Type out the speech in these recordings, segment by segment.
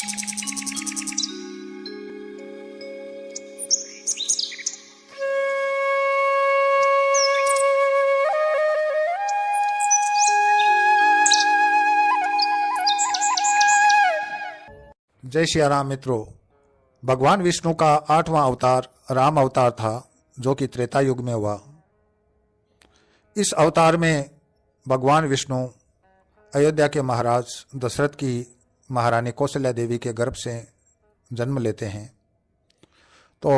जय श्री राम मित्रों, भगवान विष्णु का 8वां अवतार राम अवतार था, जो कि त्रेता युग में हुआ। इस अवतार में भगवान विष्णु अयोध्या के महाराज दशरथ की महारानी कौशल्या देवी के गर्भ से जन्म लेते हैं। तो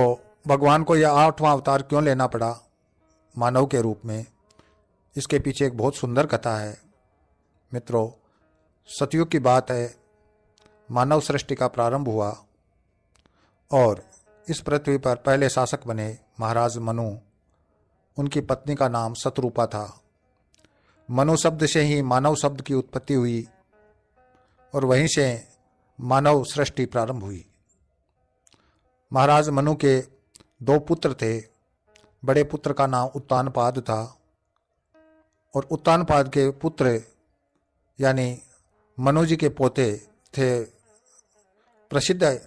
भगवान को यह 8वां अवतार क्यों लेना पड़ा मानव के रूप में, इसके पीछे एक बहुत सुंदर कथा है। मित्रों, सतयुग की बात है। मानव सृष्टि का प्रारंभ हुआ और इस पृथ्वी पर पहले शासक बने महाराज मनु। उनकी पत्नी का नाम शतरूपा था। मनु शब्द से ही मानव शब्द की उत्पत्ति हुई और वहीं से मानव सृष्टि प्रारंभ हुई। महाराज मनु के 2 पुत्र थे। बड़े पुत्र का नाम उत्तानपाद था और उत्तानपाद के पुत्र यानी मनु जी के पोते थे प्रसिद्ध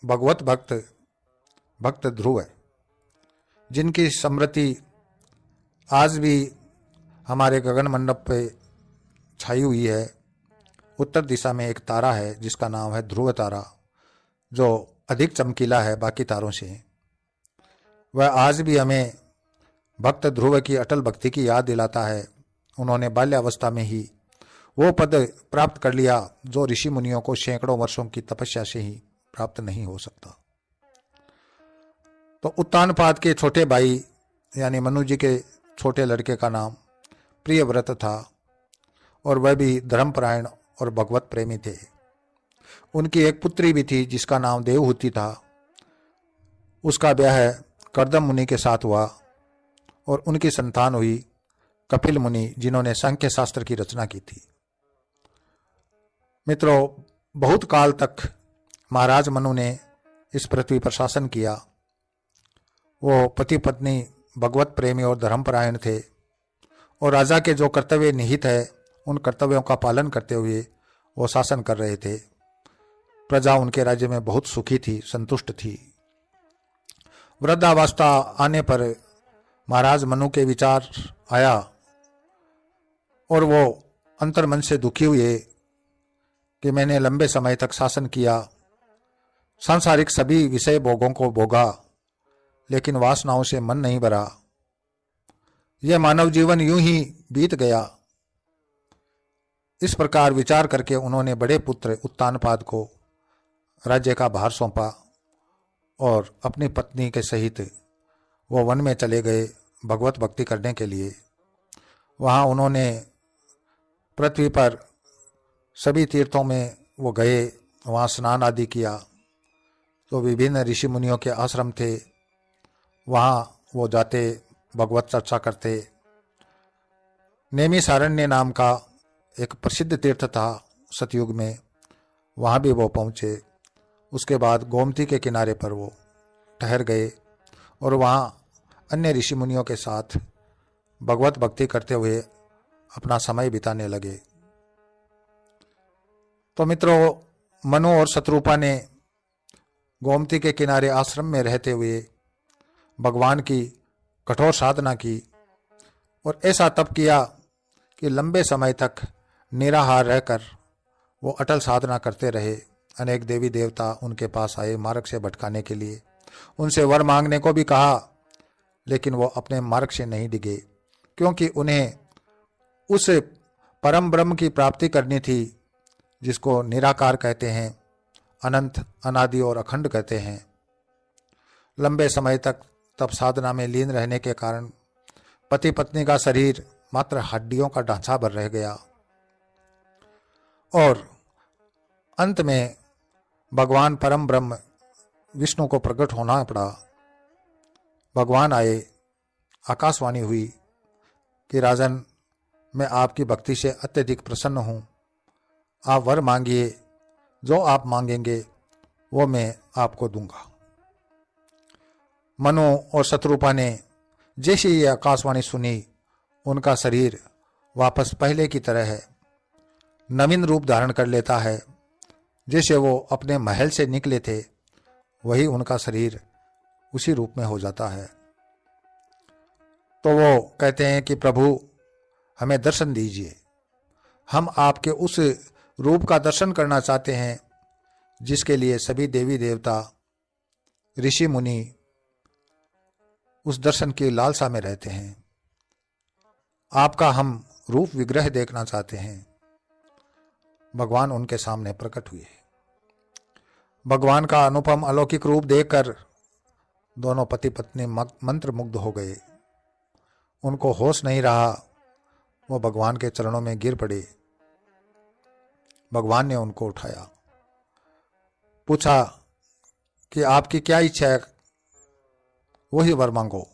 भगवत भक्त ध्रुव, जिनकी स्मृति आज भी हमारे गगन मंडप पे छाई हुई है। उत्तर दिशा में एक तारा है जिसका नाम है ध्रुव तारा, जो अधिक चमकीला है बाकी तारों से। वह आज भी हमें भक्त ध्रुव की अटल भक्ति की याद दिलाता है। उन्होंने बाल्यावस्था में ही वो पद प्राप्त कर लिया जो ऋषि मुनियों को सैकड़ों वर्षों की तपस्या से ही प्राप्त नहीं हो सकता। तो उत्तानपाद के छोटे भाई यानी मनु जी के छोटे लड़के का नाम प्रियव्रत था और वह भी धर्मपरायण और भगवत प्रेमी थे। उनकी एक पुत्री भी थी जिसका नाम देवहूति था। उसका ब्याह कर्दम मुनि के साथ हुआ और उनकी संतान हुई कपिल मुनि, जिन्होंने सांख्य शास्त्र की रचना की थी। मित्रों, बहुत काल तक महाराज मनु ने इस पृथ्वी पर शासन किया। वो पति पत्नी भगवत प्रेमी और धर्मपरायण थे और राजा के जो कर्तव्य निहित है उन कर्तव्यों का पालन करते हुए वो शासन कर रहे थे। प्रजा उनके राज्य में बहुत सुखी थी, संतुष्ट थी। वृद्धावस्था आने पर महाराज मनु के विचार आया और वो अंतर्मन से दुखी हुए कि मैंने लंबे समय तक शासन किया, सांसारिक सभी विषय भोगों को भोगा, लेकिन वासनाओं से मन नहीं भरा। यह मानव जीवन यूं ही बीत गया। इस प्रकार विचार करके उन्होंने बड़े पुत्र उत्तानपाद को राज्य का भार सौंपा और अपनी पत्नी के सहित वो वन में चले गए भगवत भक्ति करने के लिए। वहाँ उन्होंने पृथ्वी पर सभी तीर्थों में वो गए, वहाँ स्नान आदि किया। तो विभिन्न ऋषि मुनियों के आश्रम थे, वहाँ वो जाते, भगवत चर्चा करते। नैमिषारण्य नाम का एक प्रसिद्ध तीर्थ था सतयुग में, वहाँ भी वो पहुँचे। उसके बाद गोमती के किनारे पर वो ठहर गए और वहाँ अन्य ऋषि मुनियों के साथ भगवत भक्ति करते हुए अपना समय बिताने लगे। तो मित्रों, मनु और शतरूपा ने गोमती के किनारे आश्रम में रहते हुए भगवान की कठोर साधना की और ऐसा तप किया कि लंबे समय तक निराहार रहकर वो अटल साधना करते रहे। अनेक देवी देवता उनके पास आए मार्ग से भटकाने के लिए, उनसे वर मांगने को भी कहा, लेकिन वो अपने मार्ग से नहीं डिगे, क्योंकि उन्हें उस परम ब्रह्म की प्राप्ति करनी थी जिसको निराकार कहते हैं, अनंत, अनादि और अखंड कहते हैं। लंबे समय तक तप साधना में लीन रहने के कारण पति पत्नी का शरीर मात्र हड्डियों का ढांचा भर रह गया और अंत में भगवान परम ब्रह्म विष्णु को प्रकट होना पड़ा। भगवान आए, आकाशवाणी हुई कि राजन, मैं आपकी भक्ति से अत्यधिक प्रसन्न हूँ, आप वर मांगिए, जो आप मांगेंगे वो मैं आपको दूंगा। मनु और शतरूपा ने जैसे ये आकाशवाणी सुनी, उनका शरीर वापस पहले की तरह है, नवीन रूप धारण कर लेता है जैसे वो अपने महल से निकले थे वही उनका शरीर उसी रूप में हो जाता है। तो वो कहते हैं कि प्रभु हमें दर्शन दीजिए, हम आपके उस रूप का दर्शन करना चाहते हैं जिसके लिए सभी देवी देवता ऋषि मुनि उस दर्शन की लालसा में रहते हैं। आपका हम रूप विग्रह देखना चाहते हैं। भगवान उनके सामने प्रकट हुए। भगवान का अनुपम अलौकिक रूप देखकर दोनों पति पत्नी मंत्र मुग्ध हो गए। उनको होश नहीं रहा, वो भगवान के चरणों में गिर पड़े। भगवान ने उनको उठाया, पूछा कि आपकी क्या इच्छा है, वही वर मांगो।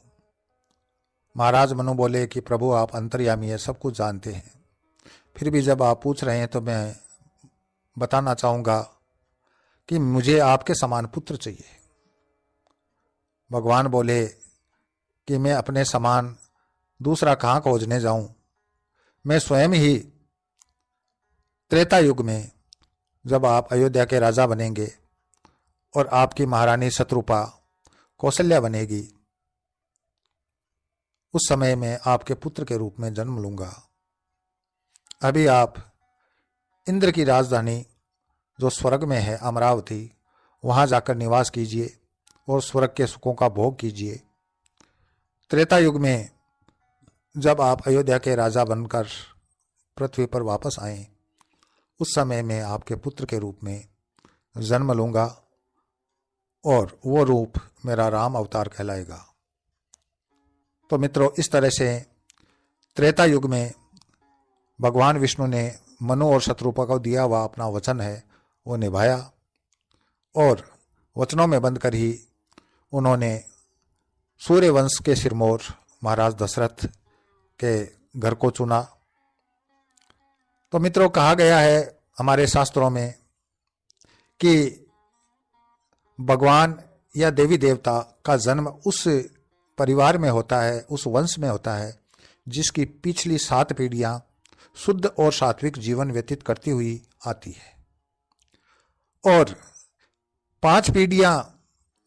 महाराज मनु बोले कि प्रभु आप अंतर्यामी है, सब कुछ जानते हैं, फिर भी जब आप पूछ रहे हैं तो मैं बताना चाहूँगा कि मुझे आपके समान पुत्र चाहिए। भगवान बोले कि मैं अपने समान दूसरा कहाँ खोजने जाऊँ, मैं स्वयं ही त्रेता युग में जब आप अयोध्या के राजा बनेंगे और आपकी महारानी शत्रुपा कौशल्या बनेगी, उस समय में आपके पुत्र के रूप में जन्म लूंगा। अभी आप इंद्र की राजधानी जो स्वर्ग में है अमरावती, वहाँ जाकर निवास कीजिए और स्वर्ग के सुखों का भोग कीजिए। त्रेता युग में जब आप अयोध्या के राजा बनकर पृथ्वी पर वापस आएं, उस समय में आपके पुत्र के रूप में जन्म लूंगा और वो रूप मेरा राम अवतार कहलाएगा। तो मित्रों, इस तरह से त्रेता युग में भगवान विष्णु ने मनु और शत्रुपा को दिया हुआ अपना वचन है वो निभाया और वचनों में बंद कर ही उन्होंने सूर्य वंश के सिरमौर महाराज दशरथ के घर को चुना। तो मित्रों, कहा गया है हमारे शास्त्रों में कि भगवान या देवी देवता का जन्म उस परिवार में होता है, उस वंश में होता है जिसकी पिछली 7 पीढ़ियां शुद्ध और सात्विक जीवन व्यतीत करती हुई आती है और 5 पीढ़ियां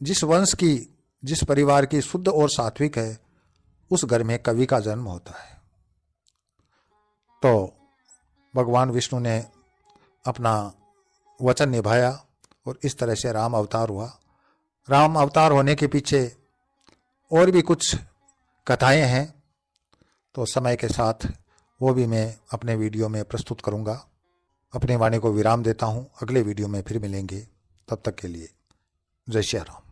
जिस वंश की, जिस परिवार की शुद्ध और सात्विक है, उस घर में कवि का जन्म होता है। तो भगवान विष्णु ने अपना वचन निभाया और इस तरह से राम अवतार हुआ। राम अवतार होने के पीछे और भी कुछ कथाएं हैं, तो समय के साथ वो भी मैं अपने वीडियो में प्रस्तुत करूंगा। अपनी वाणी को विराम देता हूं, अगले वीडियो में फिर मिलेंगे, तब तक के लिए जय श्री राम।